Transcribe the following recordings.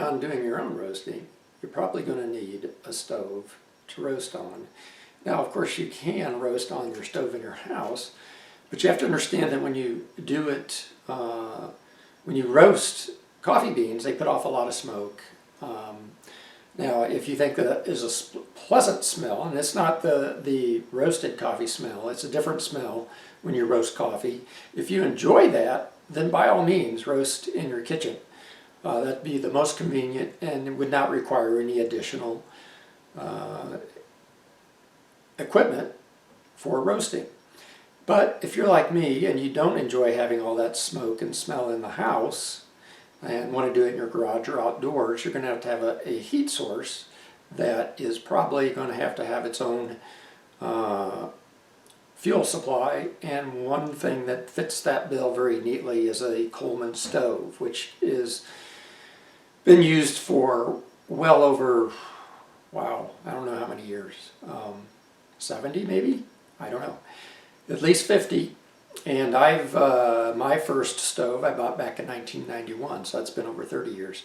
on doing your own roasting, you're probably going to need a stove to roast on. Now, of course, you can roast on your stove in your house, but you have to understand that when you do it, when you roast coffee beans, they put off a lot of smoke. Now, if you think that is a pleasant smell, and it's not the roasted coffee smell, it's a different smell when you roast coffee. If you enjoy that, then by all means, roast in your kitchen. That'd be the most convenient and would not require any additional equipment for roasting. But if you're like me and you don't enjoy having all that smoke and smell in the house, and want to do it in your garage or outdoors, you're going to have a heat source that is probably going to have its own fuel supply. And one thing that fits that bill very neatly is a Coleman stove, which is been used for well over, wow, I don't know how many years, 70 maybe? I don't know, at least 50. And my first stove I bought back in 1991, so that's been over 30 years,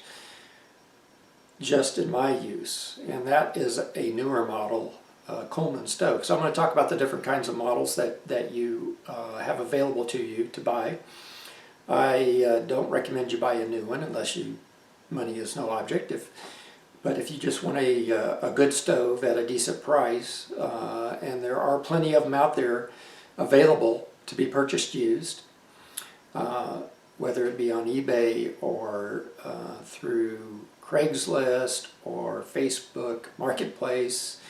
just in my use. And that is a newer model Coleman stove. So I'm going to talk about the different kinds of models that you have available to you to buy. I don't recommend you buy a new one unless money is no object. But if you just want a good stove at a decent price, and there are plenty of them out there available to be purchased used, whether it be on eBay or through Craigslist or Facebook Marketplace,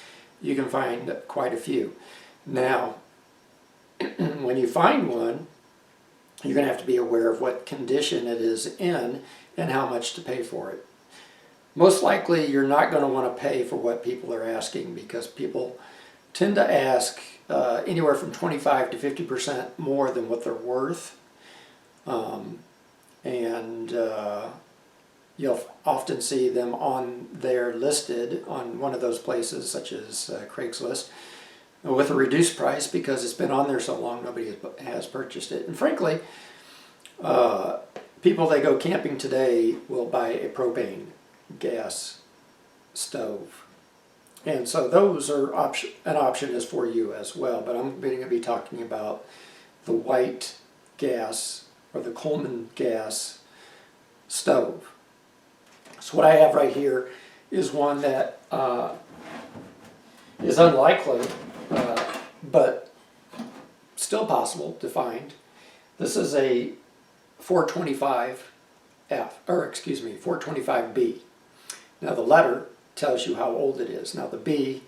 you can find quite a few. Now, when you find one, you're going to have to be aware of what condition it is in and how much to pay for it. Most likely you're not going to want to pay for what people are asking, because people tend to ask anywhere from 25 to 50% more than what they're worth. You'll often see them on there listed on one of those places, such as Craigslist, with a reduced price because it's been on there so long nobody has purchased it. And frankly, people that go camping today will buy a propane gas stove. And so those are an option is for you as well. But I'm going to be talking about the white gas or the Coleman gas stove. So what I have right here is one that is unlikely, but still possible to find. This is a 425F, or excuse me, 425B. Now the letter tells you how old it is. Now the B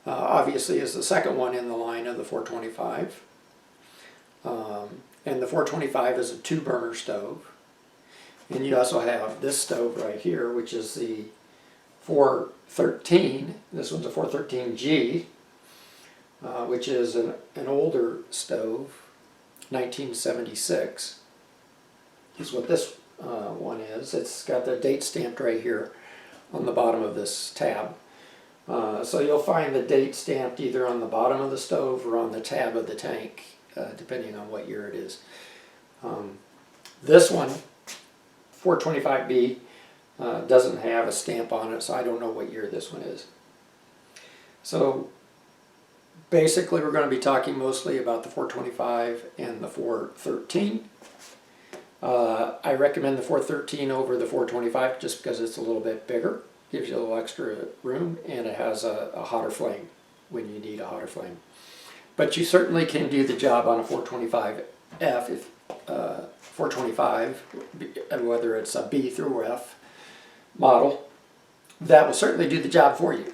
obviously is the second one in the line of the 425. And the 425 is a 2-burner stove. And you also have this stove right here, which is the 413. This one's a 413G, which is an older stove, 1976 is what this one is. It's got the date stamped right here on the bottom of this tab. So you'll find the date stamped either on the bottom of the stove or on the tab of the tank, depending on what year it is. This one, 425B, doesn't have a stamp on it, so I don't know what year this one is. So basically we're going to be talking mostly about the 425 and the 413. I recommend the 413 over the 425 just because it's a little bit bigger, gives you a little extra room, and it has a hotter flame when you need a hotter flame. But you certainly can do the job on a 425F, if 425, whether it's a B through F model. That will certainly do the job for you.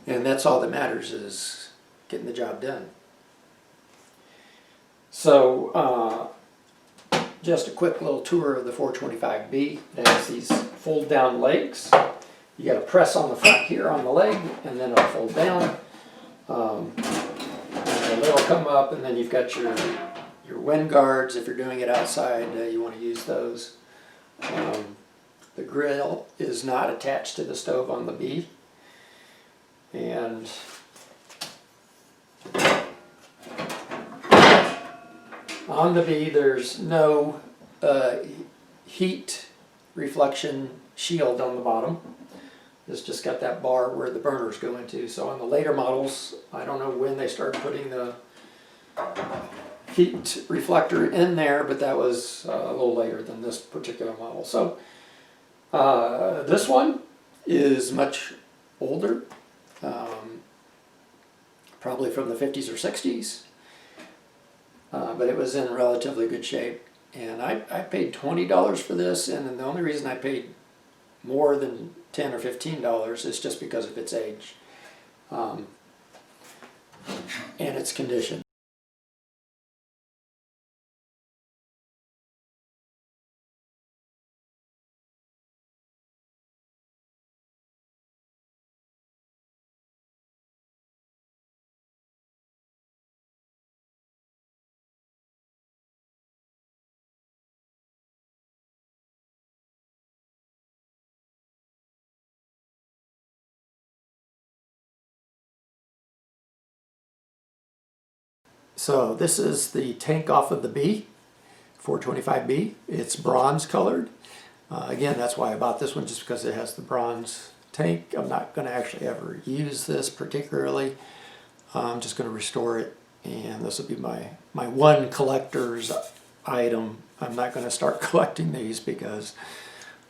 And that's all that matters, is getting the job done. So just a quick little tour of the 425B. It has these fold down legs. You got to press on the front here on the leg, and then it'll fold down. And it'll come up, and then you've got your wind guards. If you're doing it outside, you want to use those. The grill is not attached to the stove on the B. And on the B, there's no heat reflection shield on the bottom. It's just got that bar where the burners go into. So on the later models, I don't know when they started putting the heat reflector in there, but that was a little later than this particular model. So this one is much older, probably from the 50s or 60s, but it was in relatively good shape. And I paid $20 for this, and the only reason I paid more than $10 or $15 is just because of its age and its condition. So this is the tank off of the B, 425B. It's bronze colored. Again, that's why I bought this one, just because it has the bronze tank. I'm not going to actually ever use this particularly. I'm just going to restore it, and this will be my one collector's item. I'm not going to start collecting these because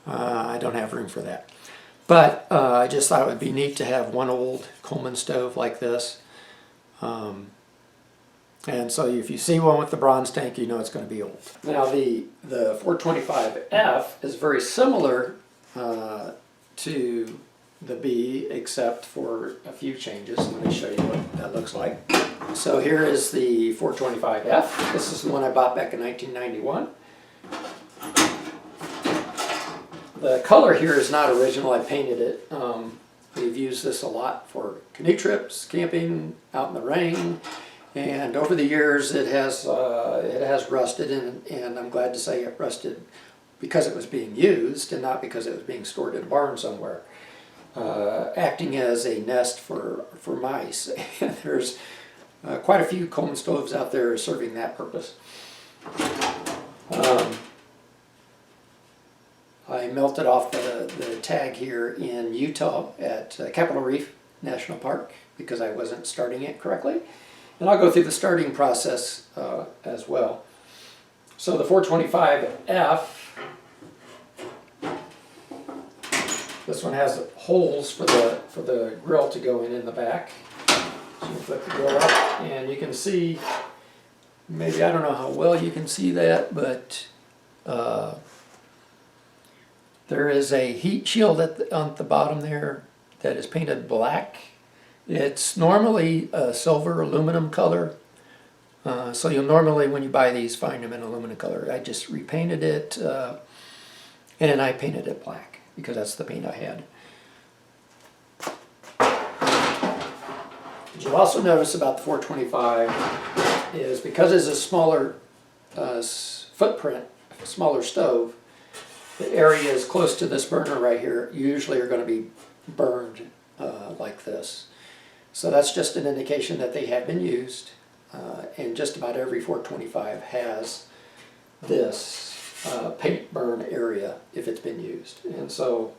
I don't have room for that. But I just thought it would be neat to have one old Coleman stove like this. And so if you see one with the bronze tank, you know it's going to be old. Now the 425F is very similar to the B, except for a few changes. Let me show you what that looks like. So here is the 425F. This is the one I bought back in 1991. The color here is not original. I painted it. We've used this a lot for canoe trips, camping, out in the rain. And over the years, it has rusted, and I'm glad to say it rusted because it was being used and not because it was being stored in a barn somewhere, acting as a nest for mice. And there's quite a few Coleman stoves out there serving that purpose. I melted off the tag here in Utah at Capitol Reef National Park because I wasn't starting it correctly. And I'll go through the starting process as well. So the 425F, this one has holes for the grill to go in the back. So you flip the grill up, and you can see, maybe, I don't know how well you can see that, but there is a heat shield on the bottom there that is painted black. It's normally a silver aluminum color, so you'll normally, when you buy these, find them in aluminum color. I just repainted it, and I painted it black because that's the paint I had. What you'll also notice about the 425 is because it's a smaller footprint, a smaller stove, the areas close to this burner right here usually are going to be burned like this. So that's just an indication that they have been used, and just about every 425 has this paint burn area if it's been used. And so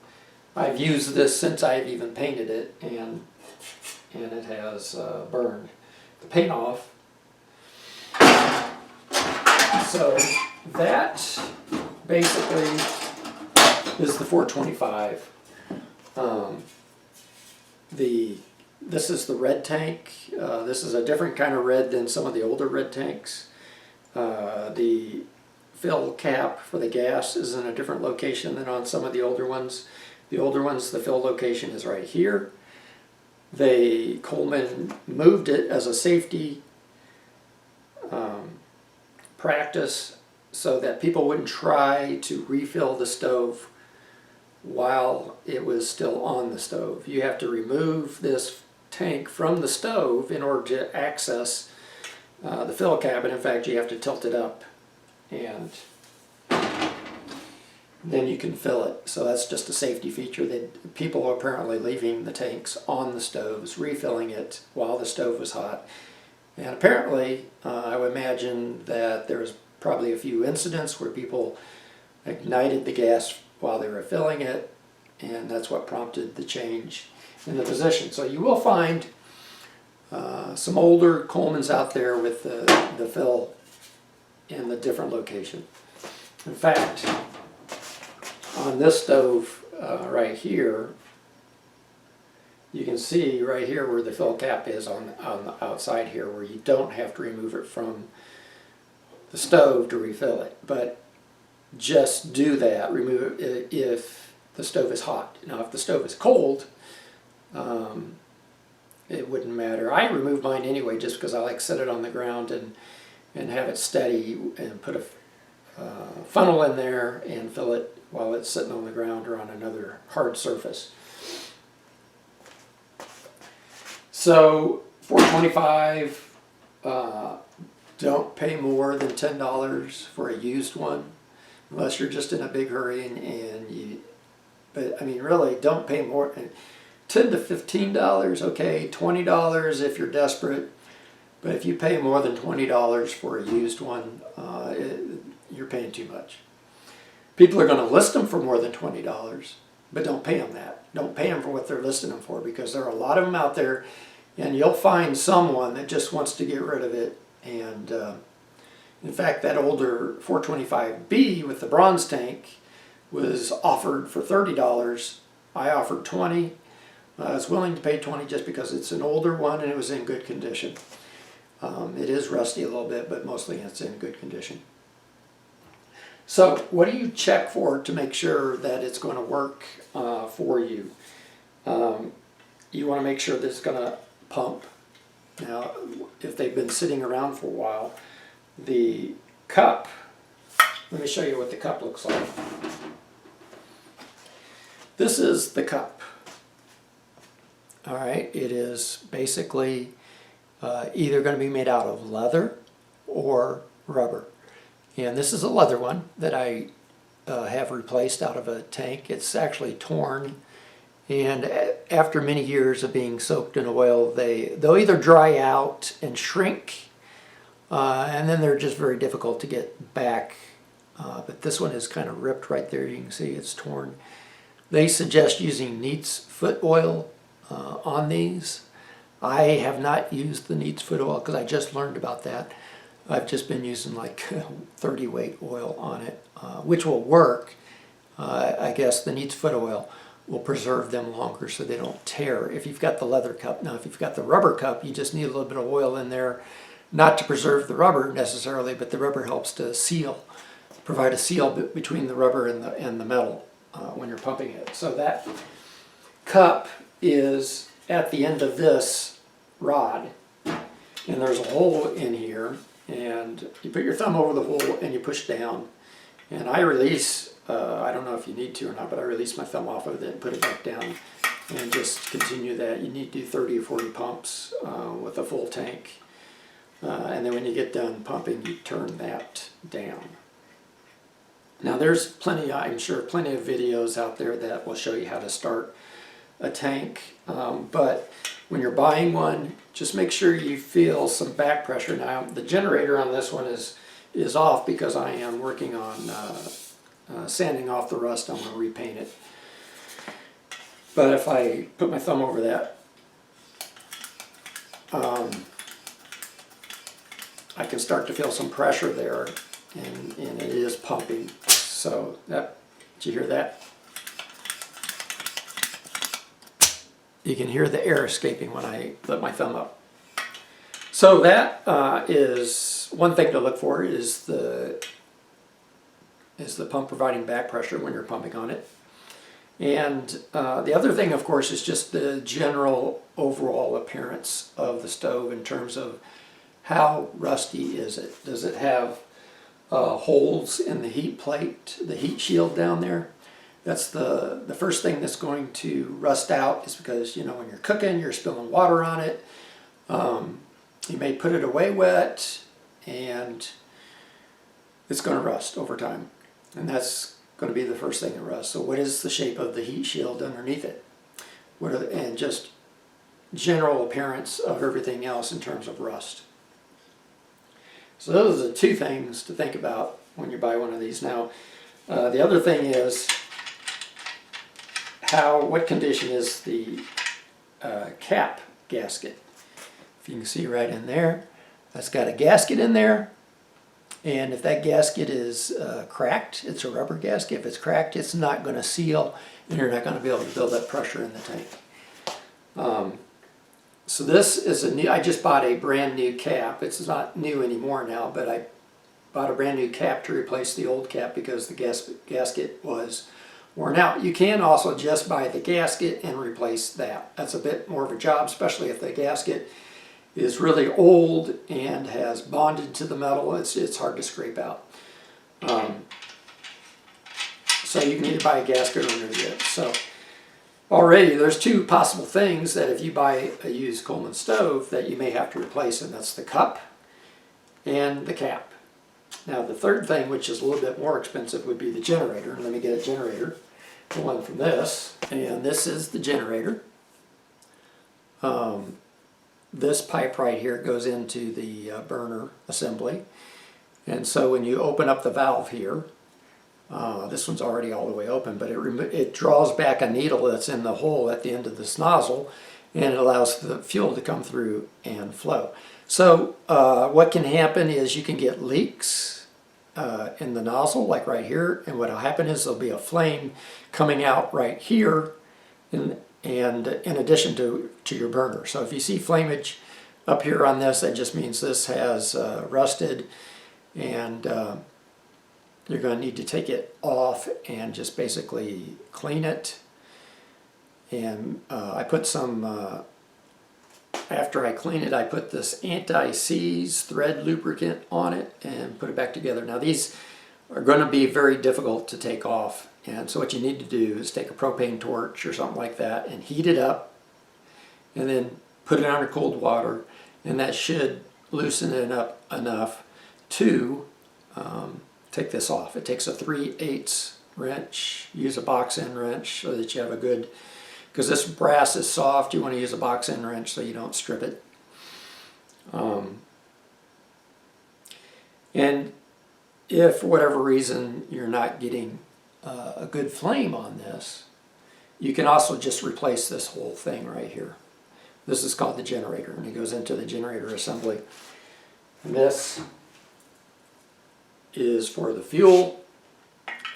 I've used this since I've even painted it, and it has burned the paint off. So that basically is the 425. This is the red tank. This is a different kind of red than some of the older red tanks. The fill cap for the gas is in a different location than on some of the older ones. The older ones, the fill location is right here. Coleman moved it as a safety practice so that people wouldn't try to refill the stove while it was still on the stove. You have to remove this tank from the stove in order to access the fill cabinet. In fact, you have to tilt it up, and then you can fill it. So that's just a safety feature that people are apparently leaving the tanks on the stoves, refilling it while the stove was hot. And apparently, I would imagine that there was probably a few incidents where people ignited the gas while they were filling it, and that's what prompted the change in the position. So you will find some older Colemans out there with the fill in the different location. In fact, on this stove right here, you can see right here where the fill cap is on the outside here, where you don't have to remove it from the stove to refill it. But just do that, remove it if the stove is hot. Now if the stove is cold, it wouldn't matter. I remove mine anyway just because I like to set it on the ground and have it steady and put a funnel in there and fill it while it's sitting on the ground or on another hard surface. So $4.25, don't pay more than $10 for a used one unless you're just in a big hurry and you, but I mean really don't pay more. $10 to $15, okay, $20 if you're desperate, but if you pay more than $20 for a used one, you're paying too much. People are going to list them for more than $20, but don't pay them that. Don't pay them for what they're listing them for, because there are a lot of them out there, and you'll find someone that just wants to get rid of it. And in fact, that older 425B with the bronze tank was offered for $30. I offered $20. I was willing to pay $20 just because it's an older one and it was in good condition. It is rusty a little bit, but mostly it's in good condition. So what do you check for to make sure that it's going to work for you? You want to make sure that it's going to pump. Now, if they've been sitting around for a while, the cup, let me show you what the cup looks like. This is the cup. All right, it is basically either going to be made out of leather or rubber. And this is a leather one that I have replaced out of a tank. It's actually torn, and after many years of being soaked in oil, they'll either dry out and shrink, and then they're just very difficult to get back. But this one is kind of ripped right there. You can see it's torn. They suggest using neat's foot oil on these. I have not used the neat's foot oil because I just learned about that. I've just been using like 30 weight oil on it, which will work. I guess the neat's foot oil will preserve them longer so they don't tear if you've got the leather cup. Now if you've got the rubber cup, you just need a little bit of oil in there, not to preserve the rubber necessarily, but the rubber helps to seal, provide a seal between the rubber and the metal when you're pumping it. So that cup is at the end of this rod, and there's a hole in here, and you put your thumb over the hole and you push down, and I release, I don't know if you need to or not, but I release my thumb off of it and put it back down and just continue that. You need to do 30 or 40 pumps with a full tank, and then when you get done pumping, you turn that down. Now there's plenty, I'm sure, plenty of videos out there that will show you how to start a tank, but when you're buying one, just make sure you feel some back pressure. Now the generator on this one is off because I am working on sanding off the rust. I'm going to repaint it. But if I put my thumb over that, I can start to feel some pressure there, and it is pumping. So that, did you hear that? You can hear the air escaping when I let my thumb up. So that is one thing to look for, is the pump providing back pressure when you're pumping on it. And the other thing, of course, is just the general overall appearance of the stove in terms of how rusty is it. Does it have holes in the heat plate, the heat shield down there? That's the first thing that's going to rust out, is because, you know, when you're cooking, you're spilling water on it. You may put it away wet, and it's going to rust over time. And that's going to be the first thing that rusts. So what is the shape of the heat shield underneath it? And just general appearance of everything else in terms of rust. So those are the two things to think about when you buy one of these. Now, the other thing is what condition is the cap gasket. If you can see right in there, that's got a gasket in there, and if that gasket is cracked, it's a rubber gasket. If it's cracked, it's not going to seal, and you're not going to be able to build up pressure in the tank. So this is a new, I just bought a brand new cap. It's not new anymore now, but I bought a brand new cap to replace the old cap because the gasket was worn out. You can also just buy the gasket and replace that. That's a bit more of a job, especially if the gasket is really old and has bonded to the metal. It's hard to scrape out. So you can either buy a gasket or remove it. So already there's two possible things that if you buy a used Coleman stove that you may have to replace, and that's the cup and the cap. Now the third thing, which is a little bit more expensive, would be the generator. Let me get a generator, the one from this, and this is the generator. This pipe right here goes into the burner assembly, and so when you open up the valve here, this one's already all the way open, but it draws back a needle that's in the hole at the end of this nozzle, and it allows the fuel to come through and flow. So what can happen is you can get leaks in the nozzle, like right here, and what will happen is there'll be a flame coming out right here, and in addition to your burner. So if you see flamage up here on this, that just means this has rusted, and you're going to need to take it off and just basically clean it. And I put some, after I clean it, I put this anti-seize thread lubricant on it and put it back together. Now these are going to be very difficult to take off, and so what you need to do is take a propane torch or something like that and heat it up, and then put it under cold water, and that should loosen it up enough to take this off. It takes a 3/8 wrench. Use a box end wrench so that you have a good, because this brass is soft, you want to use a box end wrench so you don't strip it. And if for whatever reason you're not getting a good flame on this, you can also just replace this whole thing right here. This is called the generator, and it goes into the generator assembly. And this is for the fuel,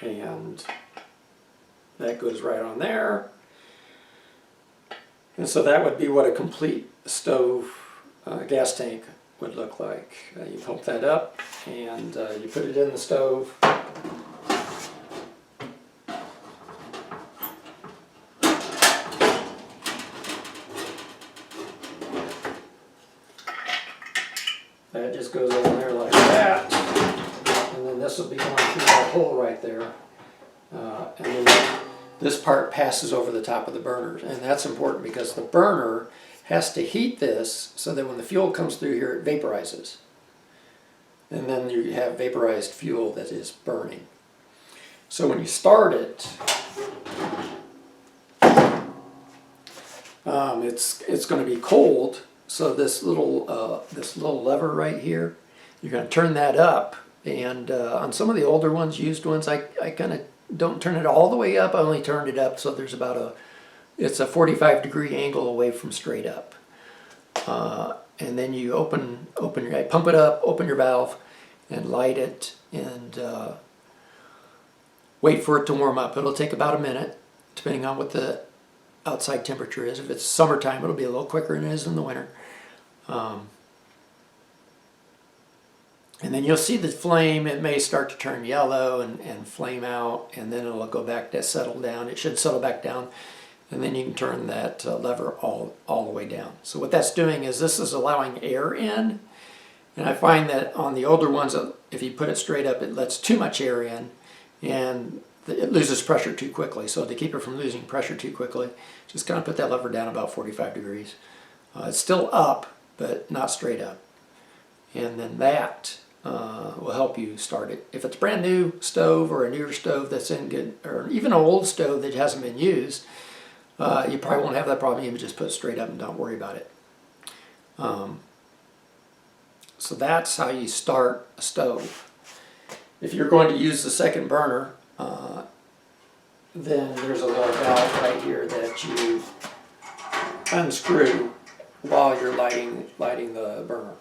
and that goes right on there. And so that would be what a complete stove gas tank would look like. You pump that up, and you put it in the stove. That just goes in there like that, and then this will be going through that hole right there. And then this part passes over the top of the burner, and that's important because the burner has to heat this so that when the fuel comes through here it vaporizes, and then you have vaporized fuel that is burning. So when you start it, it's going to be cold, so this little lever right here, you're going to turn that up, and on some of the older ones, used ones, I kind of don't turn it all the way up. I only turned it up so there's about it's a 45-degree angle away from straight up. And then you pump it up, open your valve, and light it, and wait for it to warm up. It'll take about a minute, depending on what the outside temperature is. If it's summertime, it'll be a little quicker than it is in the winter. And then you'll see the flame, it may start to turn yellow and flame out, and then it'll go back to settle down. It should settle back down, and then you can turn that lever all the way down. So what that's doing is this is allowing air in, and I find that on the older ones, if you put it straight up, it lets too much air in, and it loses pressure too quickly. So to keep it from losing pressure too quickly, just kind of put that lever down about 45 degrees. It's still up, but not straight up. And then that will help you start it. If it's a brand new stove or a newer stove that's in good, or even an old stove that hasn't been used, you probably won't have that problem. You can just put it straight up and don't worry about it. So that's how you start a stove. If you're going to use the second burner, then there's a little valve right here that you unscrew while you're lighting the burner.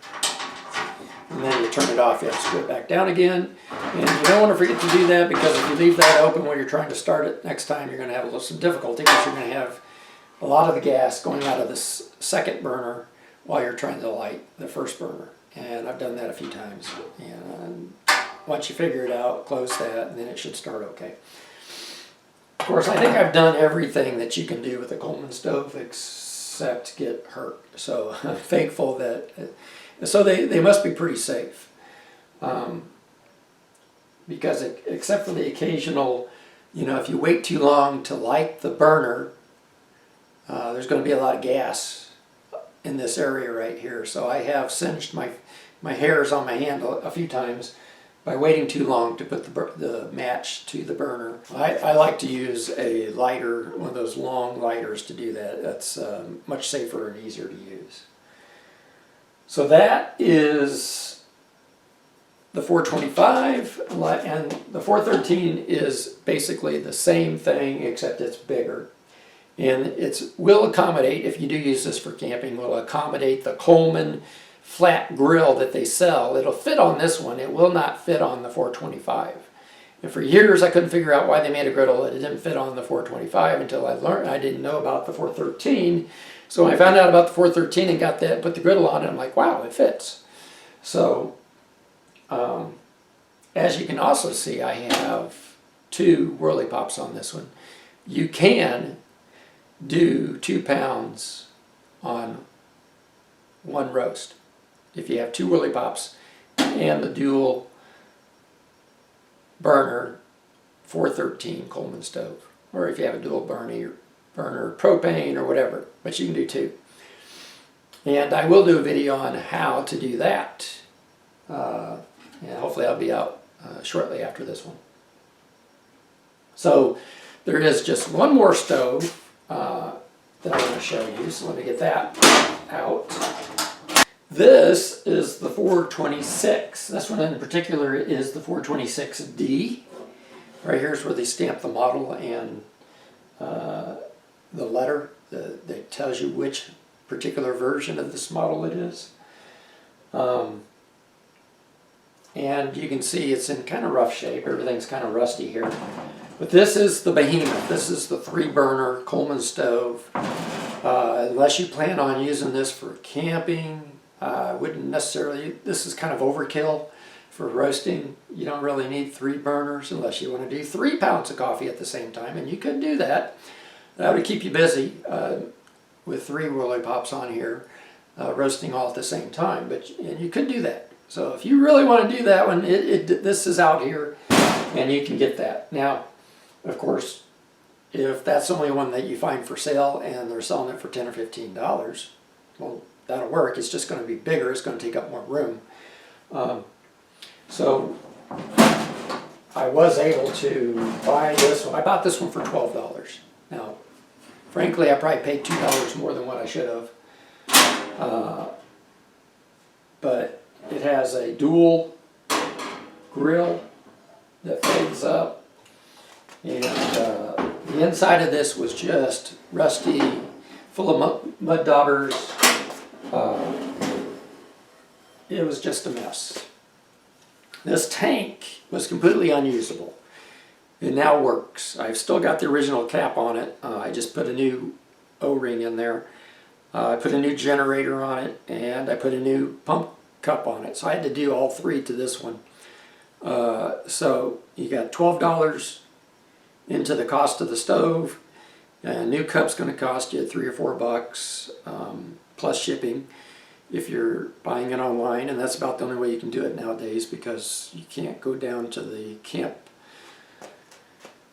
And then you turn it off, you have to screw it back down again. And you don't want to forget to do that, because if you leave that open when you're trying to start it next time, you're going to have some difficulty, because you're going to have a lot of the gas going out of this second burner while you're trying to light the first burner. And I've done that a few times. And once you figure it out, close that, and then it should start okay. Of course, I think I've done everything that you can do with a Coleman stove except get hurt. So I'm thankful that, so they must be pretty safe. Because except for the occasional, if you wait too long to light the burner, there's going to be a lot of gas in this area right here. So I have singed my hairs on my hand a few times by waiting too long to put the match to the burner. I like to use a lighter, one of those long lighters, to do that. That's much safer and easier to use. So that is the 425, and the 413 is basically the same thing except it's bigger. And it will accommodate, if you do use this for camping, will accommodate the Coleman flat grill that they sell. It'll fit on this one. It will not fit on the 425. And for years I couldn't figure out why they made a griddle that it didn't fit on the 425 until I learned. I didn't know about the 413. So when I found out about the 413 and got that, put the griddle on it, I'm like, wow, it fits. So as you can also see, I have 2 Whirley pops on this one. You can do 2 pounds on one roast if you have 2 Whirley pops and the dual burner 413 Coleman stove, or if you have a dual burner propane or whatever, but you can do 2. And I will do a video on how to do that. And hopefully I'll be out shortly after this one. So there is just one more stove that I want to show you, so let me get that out. This is the 426. This one in particular is the 426D. Right here is where they stamp the model and the letter that tells you which particular version of this model it is. And you can see it's in kind of rough shape. Everything's kind of rusty here. But this is the behemoth. This is the 3-burner Coleman stove. Unless you plan on using this for camping, wouldn't necessarily, this is kind of overkill for roasting. You don't really need 3 burners unless you want to do 3 pounds of coffee at the same time, and you could do that. That would keep you busy with 3 Whirley pops on here, roasting all at the same time, and you could do that. So if you really want to do that one, this is out here, and you can get that. Now, of course, if that's the only one that you find for sale and they're selling it for $10 or $15, well, that'll work. It's just going to be bigger. It's going to take up more room. So I was able to buy this one. I bought this one for $12. Now, frankly, I probably paid $2 more than what I should have. But it has a dual grill that fades up, and the inside of this was just rusty, full of mud daubers. It was just a mess. This tank was completely unusable. It now works. I've still got the original cap on it. I just put a new O-ring in there. I put a new generator on it, and I put a new pump cup on it. So I had to do all 3 to this one. So you got $12 into the cost of the stove. A new cup's going to cost you $3 or $4 plus shipping if you're buying it online, and that's about the only way you can do it nowadays, because you can't go down to the camp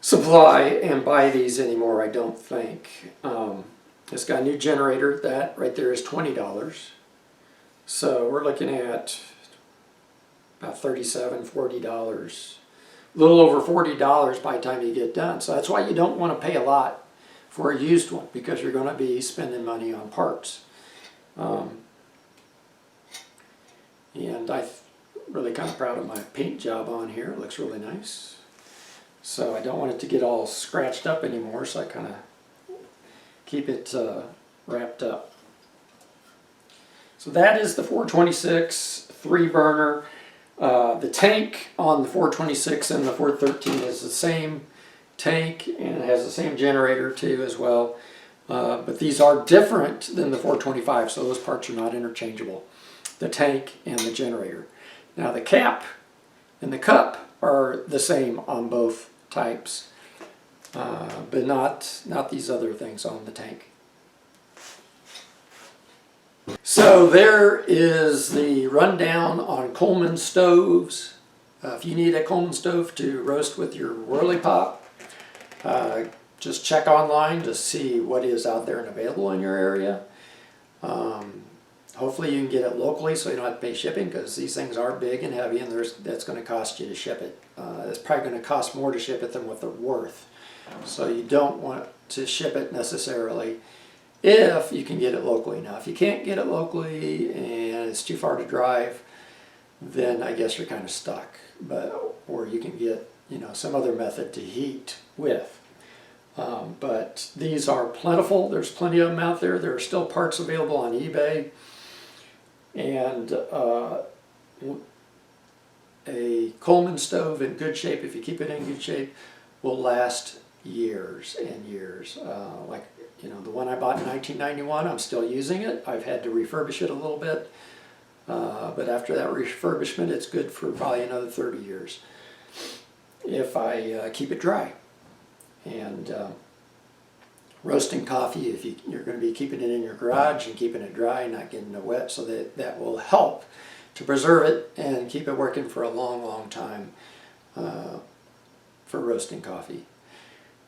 supply and buy these anymore, I don't think. It's got a new generator. That right there is $20. So we're looking at about $37, $40. A little over $40 by the time you get done. So that's why you don't want to pay a lot for a used one, because you're going to be spending money on parts. And I'm really kind of proud of my paint job on here. It looks really nice. So I don't want it to get all scratched up anymore, so I kind of keep it wrapped up. So that is the 426 3-burner. The tank on the 426 and the 413 is the same tank, and it has the same generator too as well. But these are different than the 425, so those parts are not interchangeable. The tank and the generator. Now the cap and the cup are the same on both types, but not these other things on the tank. So there is the rundown on Coleman stoves. If you need a Coleman stove to roast with your Whirley pop, just check online to see what is out there and available in your area. Hopefully you can get it locally so you don't have to pay shipping, because these things are big and heavy, and that's going to cost you to ship it. It's probably going to cost more to ship it than what they're worth. So you don't want to ship it necessarily if you can get it locally. Now if you can't get it locally and it's too far to drive, then I guess you're kind of stuck. Or you can get, some other method to heat with. But these are plentiful. There's plenty of them out there. There are still parts available on eBay. And a Coleman stove in good shape, if you keep it in good shape, will last years and years. The one I bought in 1991, I'm still using it. I've had to refurbish it a little bit. But after that refurbishment, it's good for probably another 30 years if I keep it dry. And roasting coffee, if you're going to be keeping it in your garage and keeping it dry, not getting it wet, so that will help to preserve it and keep it working for a long, long time for roasting coffee.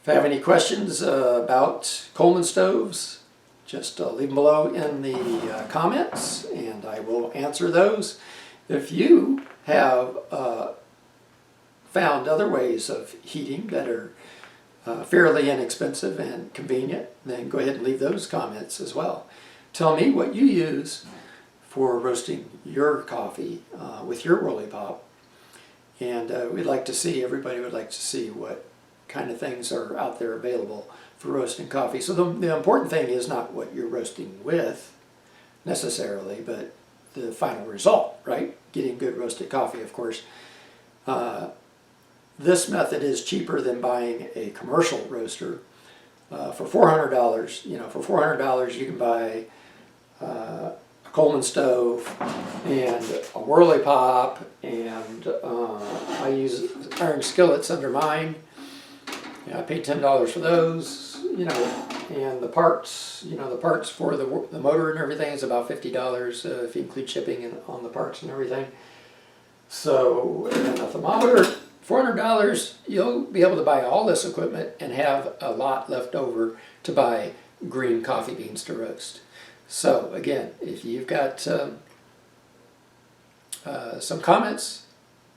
If you have any questions about Coleman stoves, just leave them below in the comments and I will answer those. If you have found other ways of heating that are fairly inexpensive and convenient, then go ahead and leave those comments as well. Tell me what you use for roasting your coffee with your Whirley Pop, and everybody would like to see what kind of things are out there available for roasting coffee. So the important thing is not what you're roasting with necessarily, but the final result, right? Getting good roasted coffee, of course. This method is cheaper than buying a commercial roaster. For $400, for $400 you can buy a Coleman stove and a Whirley Pop, and I use iron skillets under mine. I paid $10 for those, and the parts, the parts for the motor and everything is about $50 if you include shipping on the parts and everything. So, and a thermometer, $400, you'll be able to buy all this equipment and have a lot left over to buy green coffee beans to roast. So again, if you've got some comments,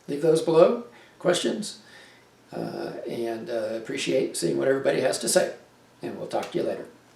leave those below, questions, and appreciate seeing what everybody has to say. And we'll talk to you later.